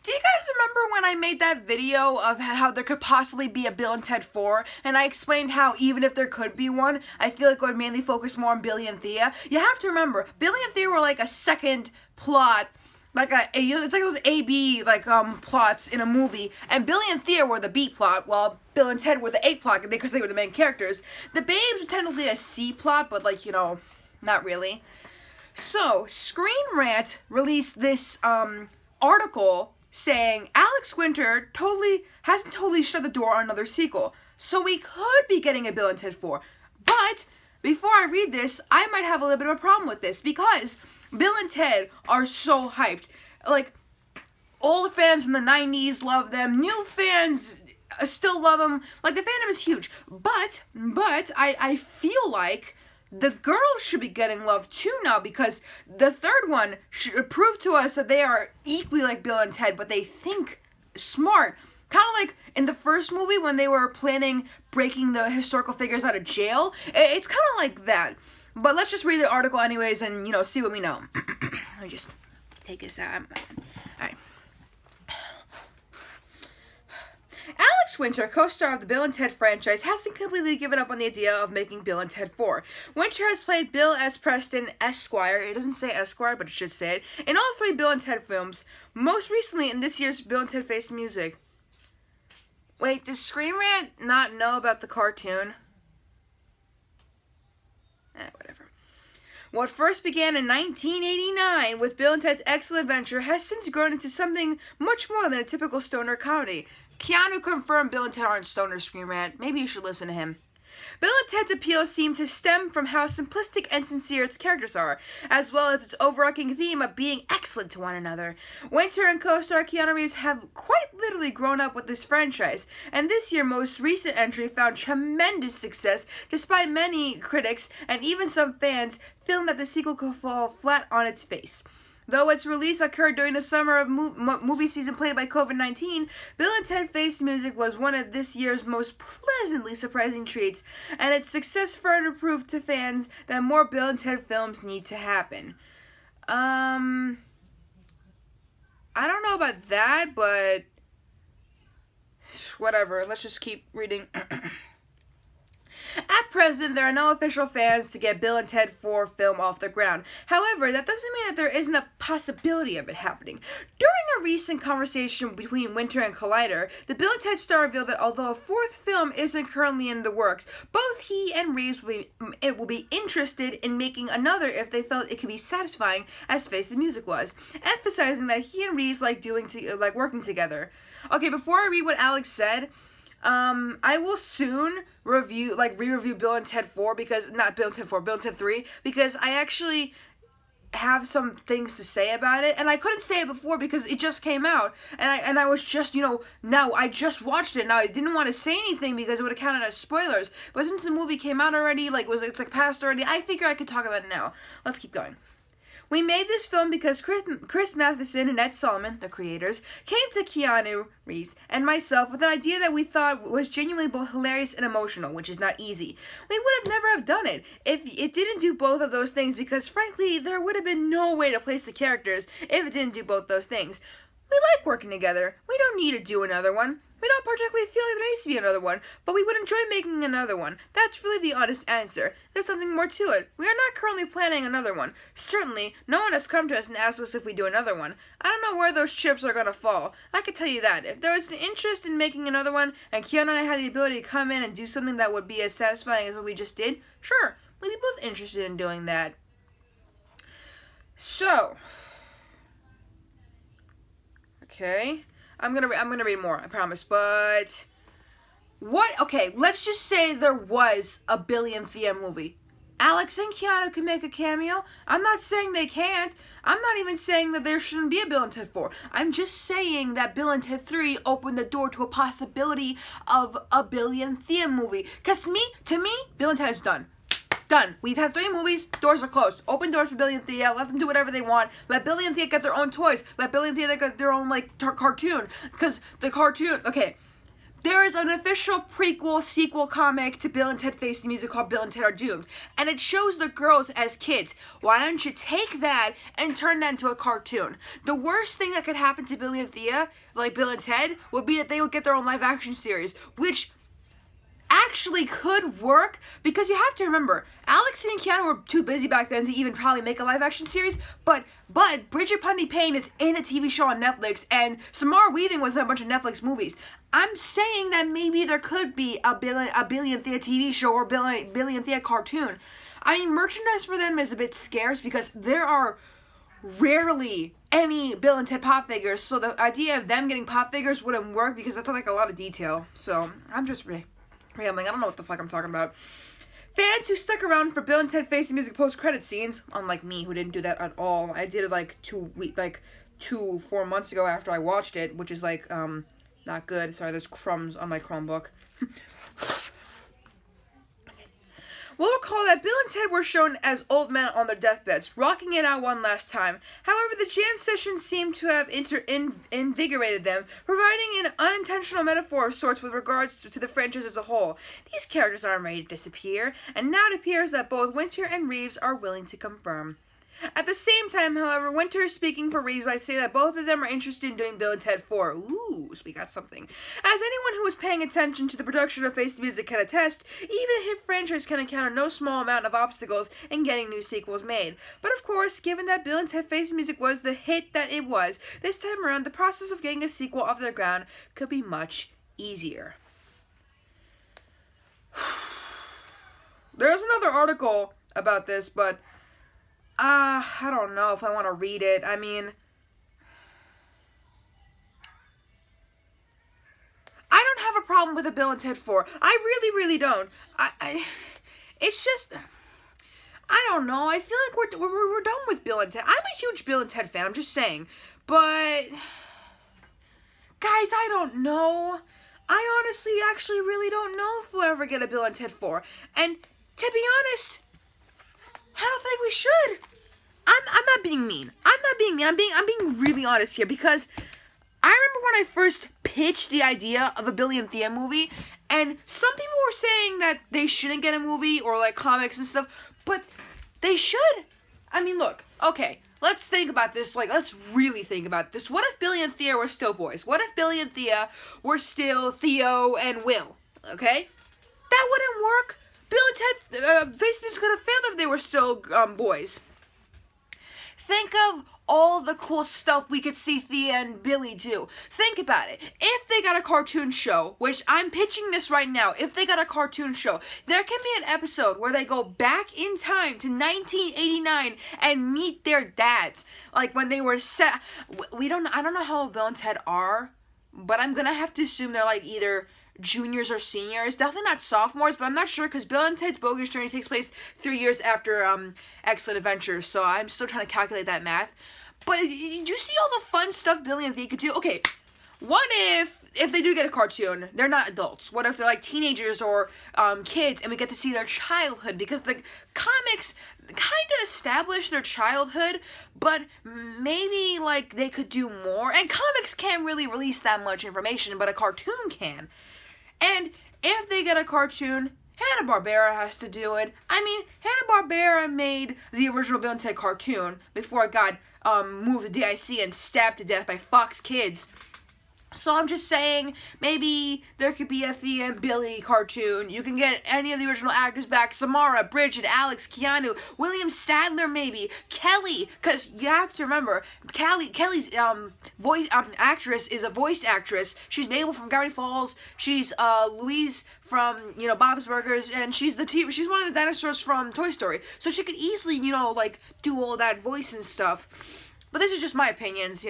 Do you guys remember when I made that video of how there could possibly be a Bill and Ted 4, and I explained how even if there could be one, I feel like it would mainly focus more on Billy and Thea? You have to remember, Billy and Thea were like a second plot, like it's like those A-B plots in a movie, and Billy and Thea were the B plot, while Bill and Ted were the A plot because they were the main characters. The Babes were technically a C plot, but not really. So, Screen Rant released this article saying Alex Winter hasn't totally shut the door on another sequel, so we could be getting a Bill and Ted 4. But before I read this, I might have a little bit of a problem with this because Bill and Ted are so hyped. Like, old fans from the 90s love them. New fans still love them. Like, the fandom is huge. But I feel like the girls should be getting love too now because the third one should prove to us that they are equally like Bill and Ted, but they think smart. Kind of like in the first movie when they were planning breaking the historical figures out of jail. It's kind of like that. But let's just read the article anyways and, see what we know. Let me just take this out. Alright. Alex Winter, co-star of the Bill and Ted franchise, hasn't completely given up on the idea of making Bill and Ted 4. Winter has played Bill S. Preston, Esquire, it doesn't say Esquire, but it should say it, in all 3 Bill and Ted films, most recently in this year's Bill and Ted Face Music. Wait, does Screen Rant not know about the cartoon? Whatever. What first began in 1989 with Bill and Ted's Excellent Adventure has since grown into something much more than a typical stoner comedy. Keanu confirmed Bill and Ted aren't stoner, Screen Rant. Maybe you should listen to him. Bill and Ted's appeal seemed to stem from how simplistic and sincere its characters are, as well as its overarching theme of being excellent to one another. Winter and co-star Keanu Reeves have quite literally grown up with this franchise, and this year's most recent entry found tremendous success despite many critics and even some fans feeling that the sequel could fall flat on its face. Though its release occurred during the summer of movie season plagued by COVID-19, Bill and Ted Face Music was one of this year's most pleasantly surprising treats, and its success further proved to fans that more Bill and Ted films need to happen. I don't know about that, but whatever. Let's just keep reading. At present, there are no official plans to get Bill and Ted 4 film off the ground. However, that doesn't mean that there isn't a possibility of it happening. During a recent conversation between Winter and Collider, the Bill and Ted star revealed that although a 4th film isn't currently in the works, both he and Reeves will be interested in making another if they felt it could be satisfying as Face the Music was, emphasizing that he and Reeves like working together. Okay, before I read what Alex said, I will soon re-review Bill and Ted 4 because, not Bill and Ted 4, Bill and Ted 3, because I actually have some things to say about it, and I couldn't say it before because it just came out, and I was just, now I just watched it, now I didn't want to say anything because it would have counted as spoilers, but since the movie came out already, it's past already, I figure I could talk about it now. Let's keep going. We made this film because Chris Matheson and Ed Solomon, the creators, came to Keanu Reeves and myself with an idea that we thought was genuinely both hilarious and emotional, which is not easy. We would have never have done it if it didn't do both of those things because, frankly, there would have been no way to place the characters if it didn't do both those things. We like working together. We don't need to do another one. We don't particularly feel like there needs to be another one, but we would enjoy making another one. That's really the honest answer. There's something more to it. We are not currently planning another one. Certainly, no one has come to us and asked us if we do another one. I don't know where those chips are going to fall. I can tell you that. If there was an interest in making another one, and Keanu and I had the ability to come in and do something that would be as satisfying as what we just did, sure, we'd be both interested in doing that. So, okay. I'm gonna read more, I promise, but okay, let's just say there was a Billy and Thea movie. Alex and Keanu can make a cameo. I'm not saying they can't. I'm not even saying that there shouldn't be a Bill and Ted 4. I'm just saying that Bill and Ted 3 opened the door to a possibility of a Billy and Thea movie. Because to me, Bill and Ted is done. Done. We've had 3 movies. Doors are closed. Open doors for Billy and Thea. Let them do whatever they want. Let Billy and Thea get their own toys. Let Billy and Thea get their own, cartoon. Because the cartoon... Okay. there is an official prequel, sequel comic to Bill and Ted Face the Music called Bill and Ted Are Doomed. And it shows the girls as kids. Why don't you take that and turn that into a cartoon? The worst thing that could happen to Billy and Thea, like Bill and Ted, would be that they would get their own live action series, which actually could work, because you have to remember, Alex and Keanu were too busy back then to even probably make a live action series, but Bridget Putney Payne is in a TV show on Netflix, and Samara Weaving was in a bunch of Netflix movies. I'm saying that maybe there could be a Billy and Thea TV show or Billy and Thea cartoon. I mean, merchandise for them is a bit scarce because there are rarely any Bill and Ted pop figures, so the idea of them getting pop figures wouldn't work because that's like a lot of detail. So I'm just rambling. I don't know what the fuck I'm talking about. Fans who stuck around for Bill and Ted Face the Music post-credit scenes, unlike me who didn't do that at all. I did it like 4 months ago after I watched it, which is like not good. Sorry, there's crumbs on my Chromebook. We'll recall that Bill and Ted were shown as old men on their deathbeds, rocking it out one last time. However, the jam session seemed to have invigorated them, providing an unintentional metaphor of sorts with regards to the franchise as a whole. These characters aren't ready to disappear, and now it appears that both Winter and Reeves are willing to confirm. At the same time, however, Winter is speaking for Reeves by saying that both of them are interested in doing Bill and Ted 4. Ooh, so we got something. As anyone who is paying attention to the production of Face the Music can attest, even a hit franchise can encounter no small amount of obstacles in getting new sequels made. But of course, given that Bill and Ted Face the Music was the hit that it was, this time around, the process of getting a sequel off their ground could be much easier. There's another article about this, but I don't know if I want to read it. I mean, I don't have a problem with a Bill and Ted 4. I really, really don't. It's just, I don't know. I feel like we're done with Bill and Ted. I'm a huge Bill and Ted fan. I'm just saying. But, guys, I don't know. I honestly actually really don't know if we'll ever get a Bill and Ted 4. And, to be honest, I don't think we should. I'm not being mean. I'm not being mean. I'm being really honest here, because I remember when I first pitched the idea of a Billy and Thea movie, and some people were saying that they shouldn't get a movie or like comics and stuff, but they should. I mean, look, okay, let's think about this. Like, let's really think about this. What if Billy and Thea were still boys? What if Billy and Thea were still Theo and Will? Okay? That wouldn't work. Bill and Ted Face the Music could have failed if they were still boys. Think of all the cool stuff we could see Thea and Billy do. Think about it. If they got a cartoon show, which I'm pitching this right now, if they got a cartoon show, there can be an episode where they go back in time to 1989 and meet their dads. Like when they were set. I don't know how Bill and Ted are, but I'm gonna have to assume they're like either juniors or seniors, definitely not sophomores, but I'm not sure because Bill and Ted's Bogus Journey takes place 3 years after Excellent Adventures, so I'm still trying to calculate that math. But do you see all the fun stuff Billy and Thea could do? Okay, what if they do get a cartoon, they're not adults? What if they're like teenagers or kids and we get to see their childhood? Because the comics kind of establish their childhood, but maybe like they could do more. And comics can't really release that much information, but a cartoon can. And if they get a cartoon, Hanna-Barbera has to do it. I mean, Hanna-Barbera made the original Bill and Ted cartoon before it got moved to DIC and stabbed to death by Fox Kids. So I'm just saying, maybe there could be a Thea and Billy cartoon. You can get any of the original actors back. Samara, Bridget, Alex, Keanu, William Sadler maybe, Kelly. Because you have to remember, Kelly's voice actress is a voice actress. She's Mabel from Gravity Falls. She's Louise from, Bob's Burgers. And she's she's one of the dinosaurs from Toy Story. So she could easily, like, do all that voice and stuff. But this is just my opinions,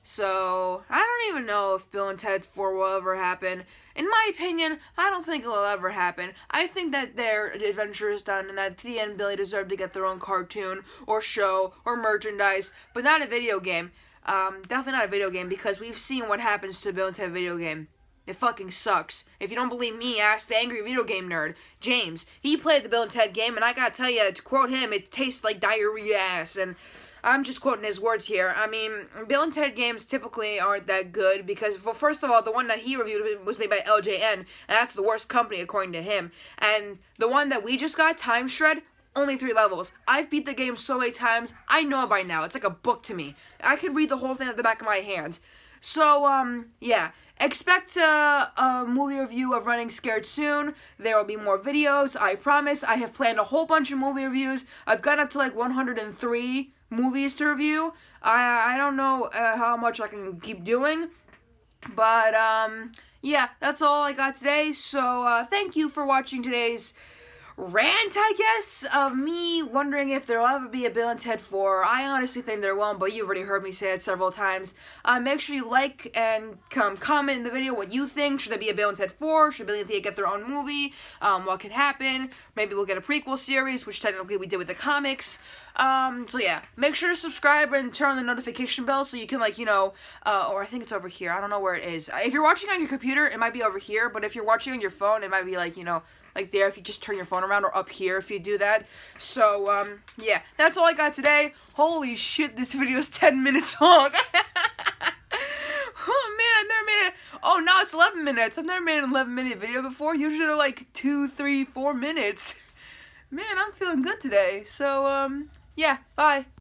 So, I don't even know if Bill and Ted 4 will ever happen. In my opinion, I don't think it will ever happen. I think that their adventure is done and that Thea and Billy deserve to get their own cartoon or show or merchandise, but not a video game. Definitely not a video game, because we've seen what happens to Bill and Ted video game. It fucking sucks. If you don't believe me, ask the angry video game nerd, James. He played the Bill and Ed game, and I gotta tell you, to quote him, it tastes like diarrhea ass, and I'm just quoting his words here. I mean, Bill and Ted games typically aren't that good because, well, first of all, the one that he reviewed was made by LJN, and that's the worst company according to him. And the one that we just got, Time Shred, only 3 levels. I've beat the game so many times, I know it by now. It's like a book to me. I could read the whole thing at the back of my hand. So, yeah. Expect a movie review of Running Scared soon. There will be more videos, I promise. I have planned a whole bunch of movie reviews. I've gotten up to like 103 movies to review. I don't know how much I can keep doing. But, yeah, that's all I got today. So, thank you for watching today's rant, I guess, of me wondering if there'll ever be a Bill and Ted 4. I honestly think there won't, but you've already heard me say it several times. Make sure you like and comment in the video what you think. Should there be a Bill and Ted 4? Should Bill and Ted get their own movie? What could happen? Maybe we'll get a prequel series, which technically we did with the comics. So yeah, make sure to subscribe and turn on the notification bell so you can, like, or I think it's over here. I don't know where it is. If you're watching on your computer, it might be over here, but if you're watching on your phone, it might be, like, like there if you just turn your phone around, or up here if you do that. So, yeah, that's all I got today. Holy shit, this video is 10 minutes long. Oh, man, I've never made it. Oh, now it's 11 minutes. I've never made an 11-minute video before. Usually they're like 2, 3, 4 minutes. Man, I'm feeling good today. So, yeah, bye.